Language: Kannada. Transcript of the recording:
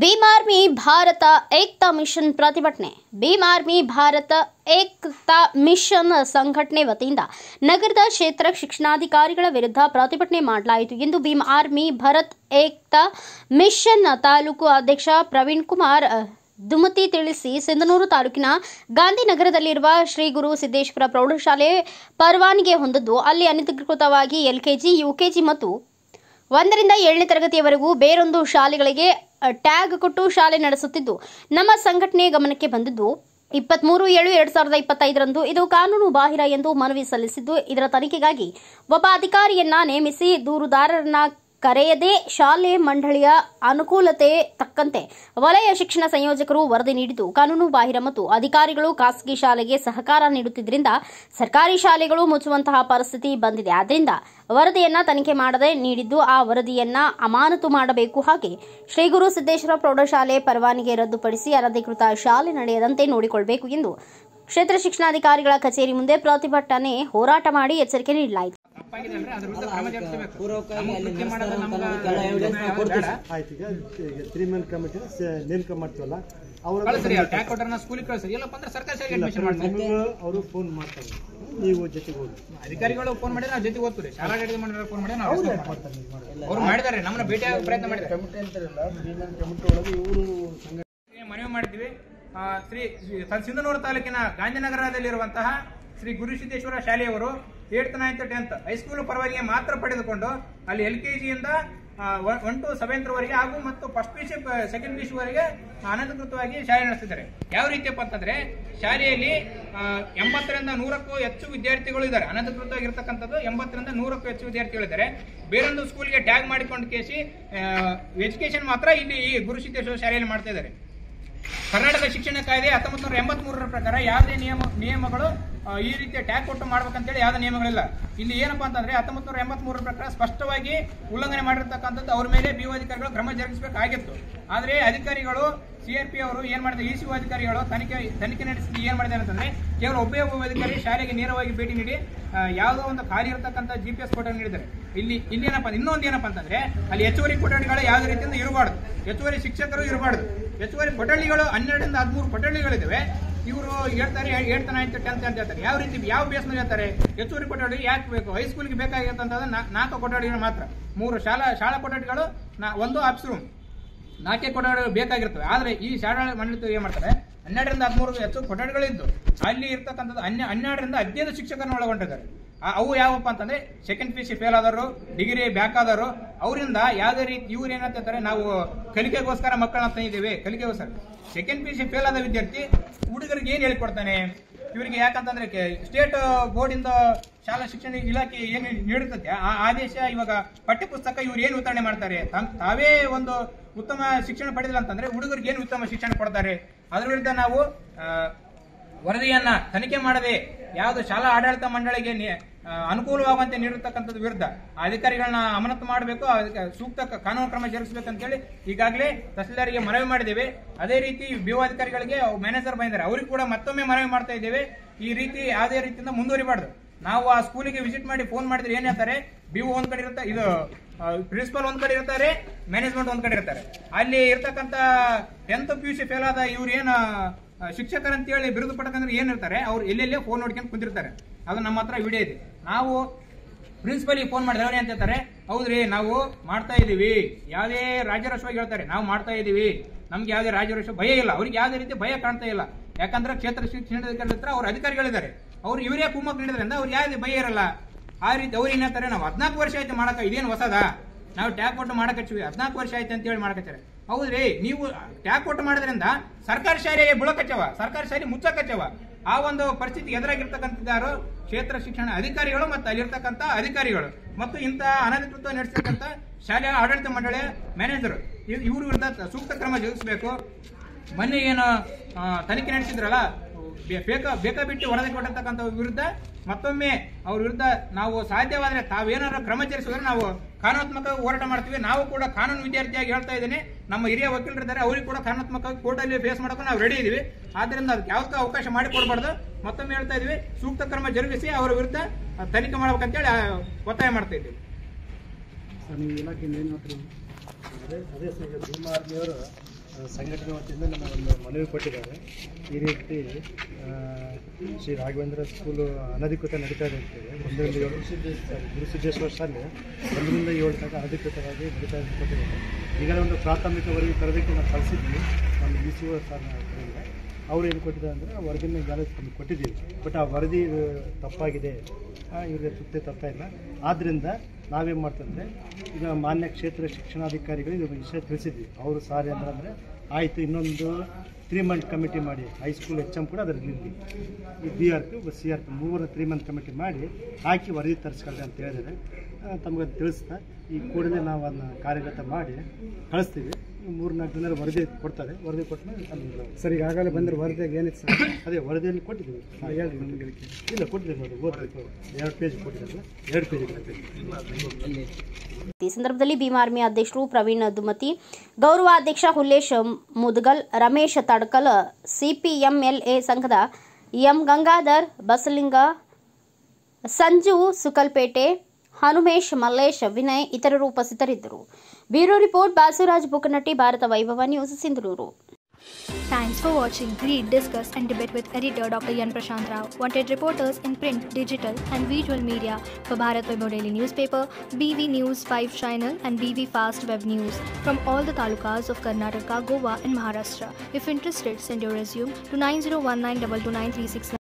ಭೀಮ್ ಆರ್ಮಿ ಭಾರತ ಏಕ್ತಾ ಮಿಷನ್ ಪ್ರತಿಭಟನೆ. ಭೀಮ್ ಆರ್ಮಿ ಭಾರತ ಏಕ್ತಾ ಮಿಷನ್ ಸಂಘಟನೆ ವತಿಯಿಂದ ನಗರದ ಕ್ಷೇತ್ರ ಶಿಕ್ಷಣಾಧಿಕಾರಿಗಳ ವಿರುದ್ಧ ಪ್ರತಿಭಟನೆ ಮಾಡಲಾಯಿತು ಎಂದು ಭೀಮ್ ಆರ್ಮಿ ಭಾರತ್ ಏಕ್ತಾ ಮಿಷನ್ ತಾಲೂಕು ಅಧ್ಯಕ್ಷ ಪ್ರವೀಣ್ ಕುಮಾರ್ ದುಮತಿ ತಿಳಿಸಿ, ಸಿಂಧನೂರು ತಾಲೂಕಿನ ಗಾಂಧಿನಗರದಲ್ಲಿರುವ ಶ್ರೀ ಗುರು ಸಿದ್ದೇಶ್ವರ ಪ್ರೌಢಶಾಲೆ ಪರವಾನಗಿ ಹೊಂದಿದ್ದು, ಅಲ್ಲಿ ಅನಧಿಕೃತವಾಗಿ LKG, UKG ಮತ್ತು 1ರಿಂದ 7ನೇ ತರಗತಿಯವರೆಗೂ ಬೇರೊಂದು ಶಾಲೆಗಳಿಗೆ ಟ್ಯಾಗ್ ಕೊಟ್ಟು ಶಾಲೆ ನಡೆಸುತ್ತಿದ್ದು, ನಮ್ಮ ಸಂಘಟನೆ ಗಮನಕ್ಕೆ ಬಂದಿದ್ದು 23/7/2025 ಇದು ಕಾನೂನು ಬಾಹಿರ ಎಂದು ಮನವಿ ಸಲ್ಲಿಸಿದ್ದು, ಇದರ ತನಿಖೆಗಾಗಿ ಒಬ್ಬ ಅಧಿಕಾರಿಯನ್ನ ನೇಮಿಸಿ ದೂರುದಾರರನ್ನ ಕರೆಯದೆ ಶಾಲೆ ಮಂಡಳಿಯ ಅನುಕೂಲತೆ ತಕ್ಕಂತೆ ವಲಯ ಶಿಕ್ಷಣ ಸಂಯೋಜಕರು ವರದಿ ನೀಡಿದ್ದು, ಕಾನೂನು ಬಾಹಿರ ಮತ್ತು ಅಧಿಕಾರಿಗಳು ಖಾಸಗಿ ಶಾಲೆಗೆ ಸಹಕಾರ ನೀಡುತ್ತಿದ್ದರಿಂದ ಸರ್ಕಾರಿ ಶಾಲೆಗಳು ಮುಚ್ಚುವಂತಹ ಪರಿಸ್ಥಿತಿ ಬಂದಿದೆ. ಆದ್ದರಿಂದ ವರದಿಯನ್ನ ತನಿಖೆ ಮಾಡದೆ ನೀಡಿದ್ದು, ಆ ವರದಿಯನ್ನ ಅಮಾನತು ಮಾಡಬೇಕು. ಹಾಗೆ ಶ್ರೀ ಗುರು ಸಿದ್ದೇಶ್ವರ ಪ್ರೌಢಶಾಲೆ ಪರವಾನಗಿ ರದ್ದುಪಡಿಸಿ ಅನಧಿಕೃತ ಶಾಲೆ ನಡೆಯದಂತೆ ನೋಡಿಕೊಳ್ಳಬೇಕು ಎಂದು ಕ್ಷೇತ್ರ ಶಿಕ್ಷಣಾಧಿಕಾರಿಗಳ ಕಚೇರಿ ಮುಂದೆ ಪ್ರತಿಭಟನೆ ಹೋರಾಟ ಮಾಡಿ ಎಚ್ಚರಿಕೆ ನೀಡಲಾಯಿತು. ಅಧಿಕಾರಿಗಳು ಫೋನ್ ಮಾಡಿದ್ರೆ ನಾವು ಜೊತೆಗೆ ಓದ್ತೀವಿ, ಶಾಲಾ ಫೋನ್ ಮಾಡಿ ಅವ್ರು ಮಾಡಿದ್ದಾರೆ, ನಮ್ಮನ್ನ ಭೇಟಿಯಾಗ ಪ್ರಯತ್ನ ಮಾಡಿದ್ದಾರೆ. ಮನವಿ ಮಾಡಿದ್ವಿ. ಸಿಂಧನೂರು ತಾಲೂಕಿನ ಗಾಂಧಿನಗರದಲ್ಲಿರುವಂತಹ ಶ್ರೀ ಗುರುಸಿದ್ದೇಶ್ವರ ಶಾಲೆಯವರು 8th, 9th, 10th ಹೈಸ್ಕೂಲ್ ಪರವಾಗಿ ಮಾತ್ರ ಪಡೆದುಕೊಂಡು ಅಲ್ಲಿ LKG ಇಂದ 1 to 7th ವರೆಗೆ ಹಾಗೂ ಮತ್ತು ಫಸ್ಟ್ PUC, ಸೆಕೆಂಡ್ PUC ವರೆಗೆ ಅನಧಿಕೃತವಾಗಿ ಶಾಲೆ ನಡೆಸ್ತಿದ್ದಾರೆ. ಯಾವ ರೀತಿಯಪ್ಪ ಅಂತಂದ್ರೆ, ಶಾಲೆಯಲ್ಲಿ 80ರಿಂದ 100ಕ್ಕೂ ಹೆಚ್ಚು ವಿದ್ಯಾರ್ಥಿಗಳು ಇದ್ದಾರೆ. ಅನಧಿಕೃತವಾಗಿರ್ತಕ್ಕಂಥದ್ದು 80ರಿಂದ 100ಕ್ಕೂ ಹೆಚ್ಚು ವಿದ್ಯಾರ್ಥಿಗಳಿದ್ದಾರೆ. ಬೇರೊಂದು ಸ್ಕೂಲ್ಗೆ ಟ್ಯಾಗ್ ಮಾಡಿಕೊಂಡು ಕೇಸಿ ಎಜುಕೇಶನ್ ಮಾತ್ರ ಇಲ್ಲಿ ಈ ಗುರುಸಿದ್ದೇಶ್ವರ ಶಾಲೆಯಲ್ಲಿ ಮಾಡ್ತಾ ಇದ್ದಾರೆ. ಕರ್ನಾಟಕ ಶಿಕ್ಷಣ ಕಾಯ್ದೆ 1983 ಪ್ರಕಾರ ಯಾವುದೇ ನಿಯಮಗಳು ಈ ರೀತಿಯ ಟ್ಯಾಗ್ ಕೊಟ್ಟು ಮಾಡ್ಬೇಕಂತೇಳಿ ಯಾವುದೇ ನಿಯಮಗಳಿಲ್ಲ. ಇಲ್ಲಿ ಏನಪ್ಪಾ ಅಂತಂದ್ರೆ 1983 ಪ್ರಕಾರ ಸ್ಪಷ್ಟವಾಗಿ ಉಲ್ಲಂಘನೆ ಮಾಡಿರ್ತಕ್ಕಂಥದ್ದು ಅವ್ರ ಮೇಲೆ BO ಅಧಿಕಾರಿಗಳು ಕ್ರಮ ಜರುಗಿಸಬೇಕಾಗಿತ್ತು. ಆದ್ರೆ ಅಧಿಕಾರಿಗಳು CRP ಅವರು ಏನ್ ಮಾಡಿದ್ದಾರೆ, ECO ಅಧಿಕಾರಿಗಳು ತನಿಖೆ ನಡೆಸಿ ಏನ್ ಮಾಡಿದ್ದಾರೆ ಅಂತಂದ್ರೆ, ಕೇವಲ ಒಬ್ಬ ಅಧಿಕಾರಿ ಶಾಲೆಗೆ ನೇರವಾಗಿ ಭೇಟಿ ನೀಡಿ ಯಾವುದೋ ಒಂದು ಖಾಲಿ ಇರತಕ್ಕಂಥ GPS ಫೋಟೋ ನೀಡಿದ್ದಾರೆ. ಇಲ್ಲಿ ಇನ್ನೊಂದು ಏನಪ್ಪಾ ಅಂತಂದ್ರೆ, ಅಲ್ಲಿ ಹೆಚ್ಚುವರಿ ಕೊಠಡಿಗಳು ಯಾವುದೇ ರೀತಿಯಿಂದ ಇರಬಾರ್ದು, ಹೆಚ್ಚುವರಿ ಶಿಕ್ಷಕರು ಇರಬಾರ್ದು. ಹೆಚ್ಚುವರಿ ಕೊಠಡಿಗಳು 12ರಿಂದ 13 ಕೊಠಡಿಗಳಿದ್ದಾವೆ. ಇವರು ಹೇಳ್ತಾರೆ 8th, 9th, 10th ಅಂತ ಹೇಳ್ತಾರೆ. ಯಾವ ರೀತಿ ಯಾವ ಬೇಸ್ ಮೇಲೆ ಹೇಳ್ತಾರೆ? ಹೆಚ್ಚುವರಿ ಕೊಠಡಿ ಯಾಕೆ ಬೇಕು? ಹೈಸ್ಕೂಲ್ಗೆ ಬೇಕಾಗಿರ್ತಂದ್ರೆ 4 ಕೊಠಡಿಗಳು ಮಾತ್ರ, 3 ಶಾಲಾ ಕೊಠಡಿಗಳು, 1 ಆಫೀಸ್ ರೂಮ್, 4 ಕೊಠಡಿಗಳು ಬೇಕಾಗಿರ್ತವೆ. ಆದ್ರೆ ಈ ಶಾಲಾ ಮಂಡಳಿ ಏನ್ ಮಾಡ್ತಾರೆ, 12ರಿಂದ 13 ಹೆಚ್ಚು ಕೊಠಡಿಗಳಿದ್ದು ಅಲ್ಲಿ ಇರ್ತಕ್ಕಂಥದ್ದು 12ರಿಂದ 15 ಶಿಕ್ಷಕರನ್ನು ಒಳಗೊಂಡಿದ್ದಾರೆ. ಅವು ಯಾವಪ್ಪ ಅಂತಂದ್ರೆ, ಸೆಕೆಂಡ್ PUC ಫೇಲ್ ಆದವರು, ಡಿಗ್ರಿ ಬ್ಯಾಕ್ ಆದವರು, ಅವರಿಂದ ಯಾವುದೇ ರೀತಿ ಇವ್ರು ಏನಂತಾರೆ, ನಾವು ಕಲಿಕೆಗೋಸ್ಕರ ಮಕ್ಕಳನ್ನ ತಂದಿದ್ದೇವೆ, ಕಲಿಕೆಗೋಸ್ಕರ. ಸೆಕೆಂಡ್ PUC ಫೇಲ್ ಆದ ವಿದ್ಯಾರ್ಥಿ ಹುಡುಗರಿಗೆ ಏನ್ ಹೇಳಿಕೊಡ್ತಾನೆ ಇವರಿಗೆ? ಯಾಕಂತಂದ್ರೆ ಸ್ಟೇಟ್ ಬೋರ್ಡ್ ಇಂದ ಶಾಲಾ ಶಿಕ್ಷಣ ಇಲಾಖೆ ಏನು ನೀಡುತ್ತೆ ಆ ಆದೇಶ, ಇವಾಗ ಪಠ್ಯಪುಸ್ತಕ ಇವ್ರು ಏನು ವಿತರಣೆ ಮಾಡ್ತಾರೆ, ತಾವೇ ಒಂದು ಉತ್ತಮ ಶಿಕ್ಷಣ ಪಡೆದಿಲ್ಲ ಅಂತಂದ್ರೆ ಹುಡುಗರಿಗೆ ಏನು ಉತ್ತಮ ಶಿಕ್ಷಣ ಕೊಡ್ತಾರೆ? ಅದರ ವಿರುದ್ಧ ನಾವು ವರದಿಯನ್ನ ತನಿಖೆ ಮಾಡದೆ ಯಾವುದು ಶಾಲಾ ಆಡಳಿತ ಮಂಡಳಿಗೆ ಅನುಕೂಲವಾಗುವಂತೆ ನೀಡಿರ್ತಕ್ಕಂಥದ್ದು ವಿರುದ್ಧ ಅಧಿಕಾರಿಗಳನ್ನ ಅಮಾನತು ಮಾಡಬೇಕು, ಸೂಕ್ತ ಕಾನೂನು ಕ್ರಮ ಜರುಗಿಸಬೇಕಂತೇಳಿ ಈಗಾಗಲೇ ತಹಸೀಲ್ದಾರಿಗೆ ಮನವಿ ಮಾಡಿದ್ದೇವೆ. ಅದೇ ರೀತಿ BO ಅಧಿಕಾರಿಗಳಿಗೆ ಮ್ಯಾನೇಜರ್ ಬಂದಿದ್ದಾರೆ, ಅವ್ರಿಗೆ ಕೂಡ ಮತ್ತೊಮ್ಮೆ ಮನವಿ ಮಾಡ್ತಾ ಇದ್ದೇವೆ. ಈ ರೀತಿ ಯಾವುದೇ ರೀತಿಯಿಂದ ಮುಂದುವರಿಬಾರ್ದು. ನಾವು ಆ ಸ್ಕೂಲಿಗೆ ವಿಸಿಟ್ ಮಾಡಿ ಫೋನ್ ಮಾಡಿದ್ರೆ ಏನ್ ಹೇಳ್ತಾರೆ, BO ಒಂದ್ ಕಡೆ ಇರುತ್ತೆ, ಇದು ಪ್ರಿನ್ಸಿಪಲ್ ಒಂದ್ ಕಡೆ ಇರ್ತಾರೆ, ಮ್ಯಾನೇಜ್ಮೆಂಟ್ ಒಂದ್ ಕಡೆ ಇರ್ತಾರೆ. ಅಲ್ಲಿ ಇರ್ತಕ್ಕಂಥ 10th PUC ಫೇಲ್ ಆದ ಇವ್ರು ಏನು ಶಿಕ್ಷಕರಂತೇಳಿ ಬಿರುದು ಪಡಕಂದ್ರೆ ಏನಿರ್ತಾರೆ, ಅವ್ರು ಎಲ್ಲೆಲ್ಲೇ ಫೋನ್ ನೋಡ್ಕೊಂಡು ಕುಂತಿರ್ತಾರೆ. ಅದು ನಮ್ಮ ಹತ್ರ ವಿಡಿಯೋ ಇದೆ. ನಾವು ಪ್ರಿನ್ಸಿಪಲ್ಗೆ ಫೋನ್ ಮಾಡಿದ್ರೆ ಅವ್ರು ಏನ್ ಹೇಳ್ತಾರೆ, ಹೌದ್ರಿ ನಾವು ಮಾಡ್ತಾ ಇದೀವಿ, ಯಾವುದೇ ರಾಜರೋಷವಾಗಿ ಹೇಳ್ತಾರೆ, ನಾವು ಮಾಡ್ತಾ ಇದೀವಿ, ನಮ್ಗೆ ಯಾವುದೇ ರಾಜರೋಷ ಭಯ ಇಲ್ಲ. ಅವ್ರಿಗೆ ಯಾವುದೇ ರೀತಿ ಭಯ ಕಾಣ್ತಾ ಇಲ್ಲ. ಯಾಕಂದ್ರೆ ಕ್ಷೇತ್ರ ಶಿಕ್ಷಣಾಧಿಕಾರಿ ಹತ್ರ ಅವ್ರ ಅಧಿಕಾರಿಗಳಿದ್ದಾರೆ, ಅವ್ರು ಇವರೇ ಕುಮ್ಮಕ್ ನೀಡಿದ್ರಿಂದ ಅವ್ರು ಯಾವುದೇ ಭಯ ಇರಲ್ಲ. ಆ ರೀತಿ ಅವ್ರು ಏನ್ ಹೇಳ್ತಾರೆ, ನಾವು 14 ವರ್ಷ ಆಯ್ತು ಮಾಡಕ, ಇದೇನು ಹೊಸದ, ನಾವು ಟ್ಯಾಗ್ ಕೊಟ್ಟು ಮಾಡಕಚ್ಚಿವಿ, 14 ವರ್ಷ ಆಯ್ತು ಅಂತ ಹೇಳಿ ಮಾಡಕಚ್ಚಾರೆ. ಹೌದ್ರಿ, ನೀವು ಟ್ಯಾಗ್ ಕೊಟ್ಟು ಮಾಡೋದ್ರಿಂದ ಸರ್ಕಾರಿ ಶಾಲೆಗೆ ಬುಳಕಚ್ಚವ, ಸರ್ಕಾರಿ ಶಾಲೆ ಮುಚ್ಚಕಚ್ಚವ. ಆ ಒಂದು ಪರಿಸ್ಥಿತಿ ಎದುರಾಗಿರ್ತಕ್ಕಂಥದ್ದಾರು ಕ್ಷೇತ್ರ ಶಿಕ್ಷಣ ಅಧಿಕಾರಿಗಳು ಮತ್ತು ಅಲ್ಲಿರ್ತಕ್ಕಂಥ ಅಧಿಕಾರಿಗಳು ಮತ್ತು ಇಂತಹ ಅನಧಿಕೃತ ನಡೆಸತಕ್ಕಂಥ ಶಾಲೆಯ ಆಡಳಿತ ಮಂಡಳಿಯ ಮ್ಯಾನೇಜರ್, ಇವ್ರ ವಿರುದ್ಧ ಸೂಕ್ತ ಕ್ರಮ ಜರುಗಿಸಬೇಕು. ಮೊನ್ನೆ ಏನು ತನಿಖೆ ನಡೆಸಿದ್ರಲ್ಲ, ಬೇಕಾಬಿಟ್ಟು ವರದಿ ಕೊಟ್ಟಿರ್ತಕ್ಕಂಥ ವಿರುದ್ಧ ಮತ್ತೊಮ್ಮೆ ಅವ್ರ ವಿರುದ್ಧ ನಾವು ಸಾಧ್ಯವಾದರೆ ತಾವೇನಾದ್ರು ಕ್ರಮ ಜರುಗಿಸಿದ್ರೆ ನಾವು ಕಾನೂನಾತ್ಮಕ ಹೋರಾಟ ಮಾಡ್ತೀವಿ. ನಾವು ಕೂಡ ಕಾನೂನು ವಿದ್ಯಾರ್ಥಿಯಾಗಿ ಹೇಳ್ತಾ ಇದ್ದೇನೆ, ನಮ್ಮ ಹಿರಿಯ ವಕೀಲರಿದ್ದಾರೆ, ಅವ್ರಿಗೆ ಕೂಡ ಕಾನೂನಾತ್ಮಕ ಕೋರ್ಟಲ್ಲಿ ಫೇಸ್ ಮಾಡೋಕೆ ನಾವು ರೆಡಿ ಇದೀವಿ. ಆದ್ರಿಂದ ಅದಕ್ಕೆ ಯಾವತ್ತೂ ಅವಕಾಶ ಮಾಡಿಕೊಡ್ಬಾರ್ದು. ಮತ್ತೊಮ್ಮೆ ಹೇಳ್ತಾ ಇದೀವಿ, ಸೂಕ್ತ ಕ್ರಮ ಜರುಗಿಸಿ ಅವರ ವಿರುದ್ಧ ತನಿಖೆ ಮಾಡ್ಬೇಕಂತೇಳಿ ಒತ್ತಾಯ ಮಾಡ್ತಾ ಇದ್ದೀವಿ. ಇಲಾಖೆಯಿಂದ ಏನು ಅದೇ ಭೀಮ್ ಆರ್ಮಿಯವರು ಸಂಘಟನೆ ವತಿಯಿಂದ ನಮ್ಮ ಒಂದು ಮನವಿ ಕೊಟ್ಟಿದ್ದಾರೆ. ಈ ರೀತಿ ಶ್ರೀ ರಾಘವೇಂದ್ರ ಸ್ಕೂಲು ಅನಧಿಕೃತ ನಡೀತಾ ಇದೆ ಅಂತೇಳಿ 1ರಿಂದ 7 ಗುರುಸಿದ್ದೇಶ್ವರ ಶಾಲೆ 1ರಿಂದ 7 ತನಕ ಅನಧಿಕೃತವಾಗಿ ನಡೀತಾ ಇದೆ ಕೊಟ್ಟಿದ್ದಾರೆ. ಈಗಲೇ ಒಂದು ಪ್ರಾಥಮಿಕ ವರದಿ ತರಬೇತಿ ನಾವು ಕಳಿಸಿದ್ವಿ ನಮ್ಮ BCO ಸರ್ ಕಡೆಯಿಂದ. ಅವ್ರು ಏನು ಕೊಟ್ಟಿದ್ದಾರೆ ಅಂದರೆ ವರದಿನ ಈಗಾಗಲೇ ಕೊಟ್ಟಿದ್ದೀವಿ, ಬಟ್ ಆ ವರದಿ ತಪ್ಪಾಗಿದೆ, ಇವರಿಗೆ ತೃಪ್ತಿ ತರ್ತಾ ಇಲ್ಲ. ಆದ್ದರಿಂದ ನಾವೇನು ಮಾಡ್ತಂದರೆ ಈಗ ಮಾನ್ಯ ಕ್ಷೇತ್ರ ಶಿಕ್ಷಣಾಧಿಕಾರಿಗಳಿಗೆ ಇದು ವಿಷಯ ತಿಳಿಸಿದ್ವಿ. ಅವರು ಸಾರಿ ಅಂದರೆ ಆಯಿತು, ಇನ್ನೊಂದು 3 ಮಂತ್ ಕಮಿಟಿ ಮಾಡಿ, ಹೈಸ್ಕೂಲ್ HM ಕೂಡ ಅದರಲ್ಲಿ ಈ BRP CRP 3 ಮಂತ್ ಕಮಿಟಿ ಮಾಡಿ ಹಾಕಿ ವರದಿ ತರಿಸ್ಕೊಳ್ಳಿ ಅಂತ ಹೇಳಿದರೆ ತಮಗೆ ತಿಳಿಸ್ತಾ ಈ ಕೂಡಲೇ ನಾವು ಅದನ್ನ ಕಾರ್ಯಗತ ಮಾಡಿ ಕಳಿಸ್ತೀವಿ. 3-4 ದಿನ ವರದಿ ಕೊಡ್ತಾರೆ. ವರದಿ ಕೊಟ್ಟರೆ ಸರ್ ಈಗಾಗಲೇ ಬಂದರೆ ವರದಿಯಾಗಿ ಏನಿತ್ತು ಸರ್? ಅದೇ ವರದಿಯಲ್ಲಿ ಕೊಟ್ಟಿದ್ದೀವಿ. ಹೇಳಿ ನಿಮಗೆ ಇಲ್ಲ ಕೊಟ್ಟಿದ್ದೀವಿ ನೋಡಿ, ಓದಬೇಕು. 2 ಪೇಜ್ ಕೊಟ್ಟಿದ್ದಾರಲ್ಲ, 2 ಪೇಜ್. ಈ ಸಂದರ್ಭದಲ್ಲಿ ಭೀಮ್ ಆರ್ಮಿ ಅಧ್ಯಕ್ಷರು ಪ್ರವೀಣ್ ದುಮತಿ, ಗೌರವಾಧ್ಯಕ್ಷ ಹುಲ್ಲೇಶ್ ಮುದಗಲ್, ರಮೇಶ್ ತಡ್ಕಲ್, CPMLA ಸಂಘದ ಎಂ ಗಂಗಾಧರ್, ಬಸಲಿಂಗ, ಸಂಜು ಸುಕಲ್ಪೇಟೆ, ಹನುಮೇಶ್, ಮಲ್ಲೇಶ್, ವಿನಯ್ ಇತರರು ಉಪಸ್ಥಿತರಿದ್ದರು. ಬ್ಯೂರೋ ರಿಪೋರ್ಟ್ ಬಾಸುರಾಜ್ ಬುಕನಟ್ಟಿ, ಭಾರತ ವೈಭವ news, Sindhanur. Thanks for watching. Read, discuss and debate with editor Dr. Yan Prashant Rao. Wanted reporters in print, digital and visual media for Bharat Vaibhav Daily Newspaper, BV News 5 Channel and BV Fast Web News from all the talukas of Karnataka, Goa and Maharashtra. If interested, send your resume to 9019229369.